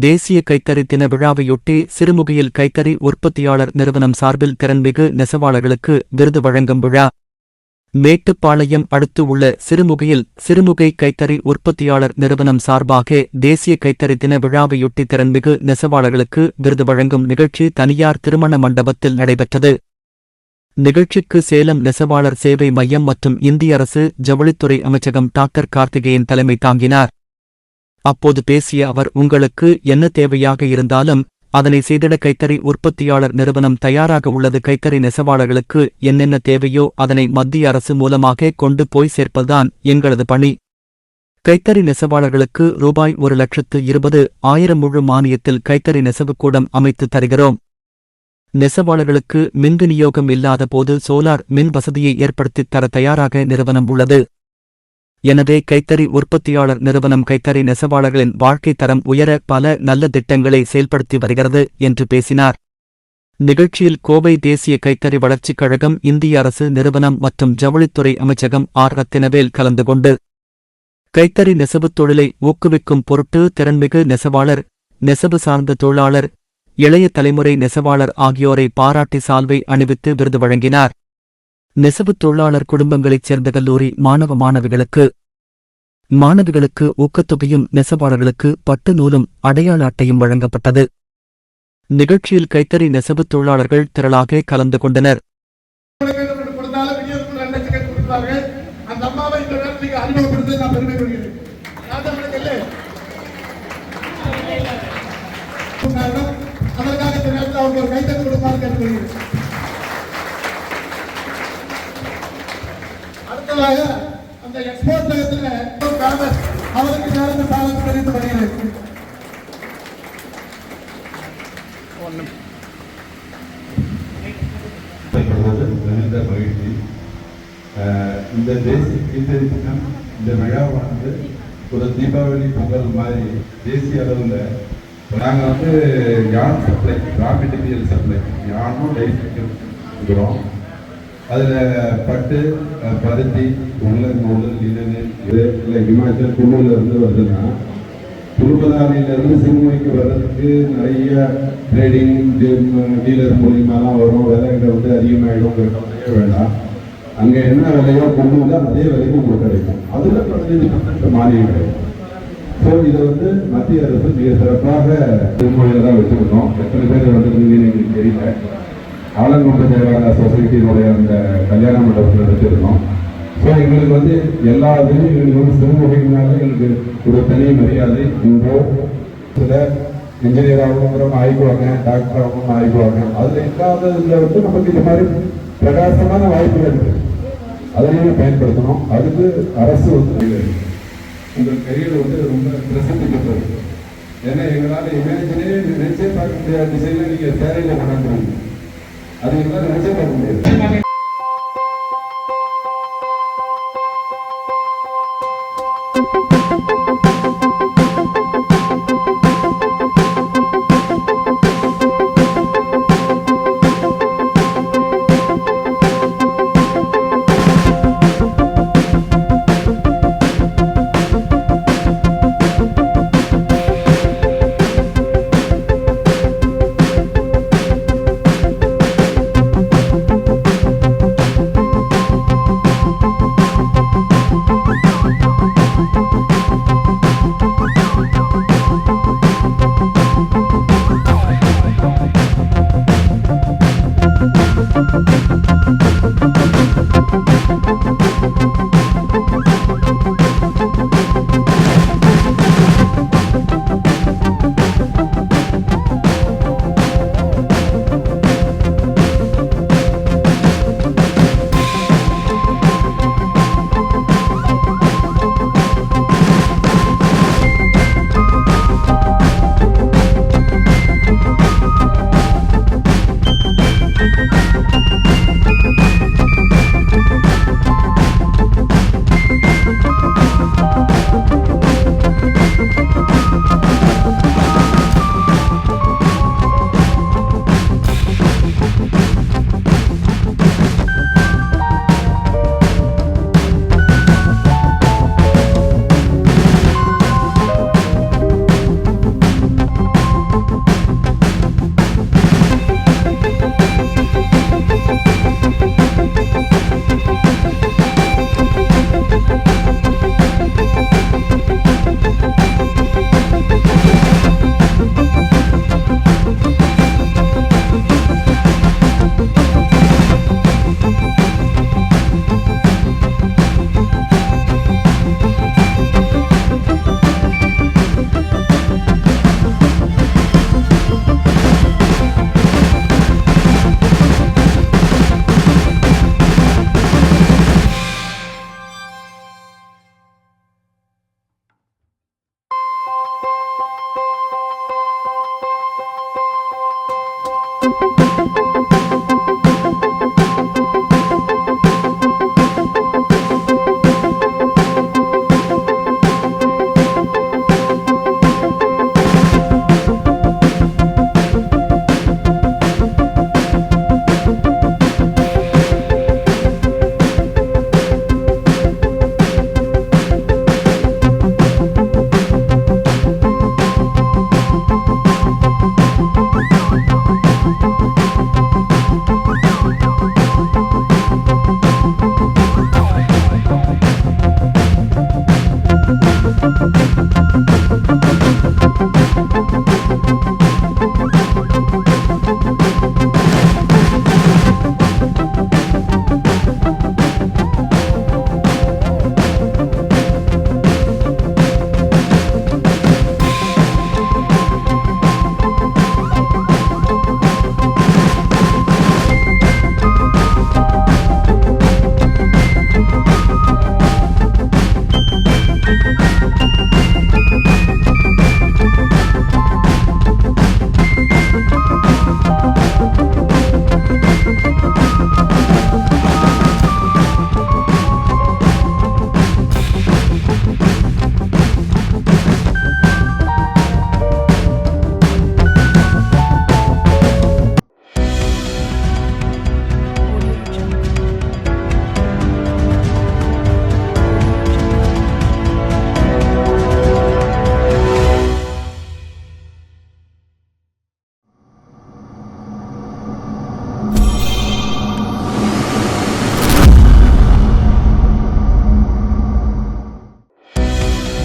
தேசிய கைத்தறி தின விழாவையொட்டி சிறுமுகையில் கைத்தறி உற்பத்தியாளர் நிறுவனம் சார்பில் திறன்மிகு நெசவாளர்களுக்கு விருது வழங்கும் விழா. மேட்டுப்பாளையம் அடுத்து உள்ள சிறுமுகையில் சிறுமுகை கைத்தறி உற்பத்தியாளர் நிறுவனம் சார்பாக தேசிய கைத்தறி தின விழாவையொட்டி திறன்மிகு நெசவாளர்களுக்கு விருது வழங்கும் நிகழ்ச்சி தனியார் திருமண மண்டபத்தில் நடைபெற்றது. நிகழ்ச்சிக்கு சேலம் நெசவாளர் சேவை மையம் மற்றும் இந்திய அரசு ஜவுளித்துறை அமைச்சகம் டாக்டர் கார்த்திகேயன் தலைமை தாங்கினார். அப்போது பேசிய அவர், உங்களுக்கு என்ன தேவையாக இருந்தாலும் அதனை செய்திட கைத்தறி உற்பத்தியாளர் நிறுவனம் தயாராக உள்ளது. கைத்தறி நெசவாளர்களுக்கு என்னென்ன தேவையோ அதனை மத்திய அரசு மூலமாக கொண்டு போய் சேர்ப்பதுதான் எங்களது பணி. கைத்தறி நெசவாளர்களுக்கு ரூபாய் 1,20,000 முழு மானியத்தில் கைத்தறி நெசவுக்கூடம் அமைத்து தருகிறோம். நெசவாளர்களுக்கு மின் விநியோகம் இல்லாத போது சோலார் மின் வசதியை ஏற்படுத்தித் தர தயாராக நிறுவனம் உள்ளது. எனவே கைத்தறி உற்பத்தியாளர் நிறுவனம் கைத்தறி நெசவாளர்களின் வாழ்க்கை தரம் உயர பல நல்ல திட்டங்களை செயல்படுத்தி வருகிறது என்று பேசினார். நிகழ்ச்சியில் கோவை தேசிய கைத்தறி வளர்ச்சிக் கழகம், இந்திய அரசு நிறுவனம் மற்றும் ஜவுளித்துறை அமைச்சகம் ரத்தினவேல் கலந்து கொண்டு கைத்தறி நெசவுத் தொழிலை ஊக்குவிக்கும் பொருட்டு திறன்மிகு நெசவாளர், நெசவு சார்ந்த தொழிலாளர், இளைய தலைமுறை நெசவாளர் ஆகியோரை பாராட்டி சால்வை அணிவித்து விருது வழங்கினார். நெசவுத் தொழிலாளர் குடும்பங்களைச் சேர்ந்த கல்லூரி மாணவிகளுக்கு ஊக்கத்தொகையும் நெசவாளர்களுக்கு பட்டு நூலும் அடையாள அட்டையும் வழங்கப்பட்டது. நிகழ்ச்சியில் கைத்தறி நெசவுத் தொழிலாளர்கள் திரளாக கலந்து கொண்டனர். அந்த எக்ஸ்போர்ட் அவருக்கு நேர்ந்த பாலம் தெரிந்து வருகிறது. இந்த தேசிய கைத்தறி தினம், இந்த விழாவானது ஒரு தீபாவளி பொங்கல் மாதிரி தேசிய அளவில் நாங்கள் யான் சப்ளை, ரா மெட்டீரியல் சப்ளை, யானும் டைஃபிக்கும் இருக்கிறோம். அதில் பட்டு, பருத்தி, நூல், லினன், இது இல்லை ஹிமாச்சல் குழுவிலிருந்து வருதுன்னா குழுபதானிலிருந்து சிறுமுகைக்கு வர்றதுக்கு நிறைய ட்ரேடிங் டீலர் மூலியமாலாம் வரும். விலைகள் அதிகமாகிடும் வேண்டாம். அங்கே என்ன விலையோ கொண்டு வந்தால் அதே விலைக்கு உங்களுக்கு கிடைக்கும். அதில் 15% மானியம் கிடைக்கும். ஸோ இதை மத்திய அரசு மிக சிறப்பாக சிறுமுகையில் தான் வச்சுருக்கோம். எத்தனை பேர் வந்துருந்தீங்கன்னு எங்களுக்கு தெரியல. ஆலங்கொண்ட தேவார சொசைட்டியினுடைய அந்த கல்யாண மண்டபத்தில் எடுத்துருக்கோம். ஸோ எங்களுக்கு எல்லா இதுலையும் எங்களுக்கு சிறுமுகையினால எங்களுக்கு ஒரு தனி மரியாதை உண்டோ. சில இன்ஜினியராகவும் ஆகிக்குவாங்க, டாக்டராகவும் ஆகிக்குவாங்க. அதில் இல்லாத இதில் நமக்கு இது மாதிரி பிரகாசமான வாய்ப்புகள் இருக்குது. அதையும் பயன்படுத்தணும். அதுக்கு அரசு உங்கள் கையில் ரொம்ப பிரசித்தி பெற்றது. ஏன்னா எங்களால் இமேஜினே நினைச்சே பார்க்க முடியாத திசையில் நீங்கள் சேரையில் கொண்டாந்துருவீங்க. அது எங்களால் நினைச்சே பார்க்க முடியாது.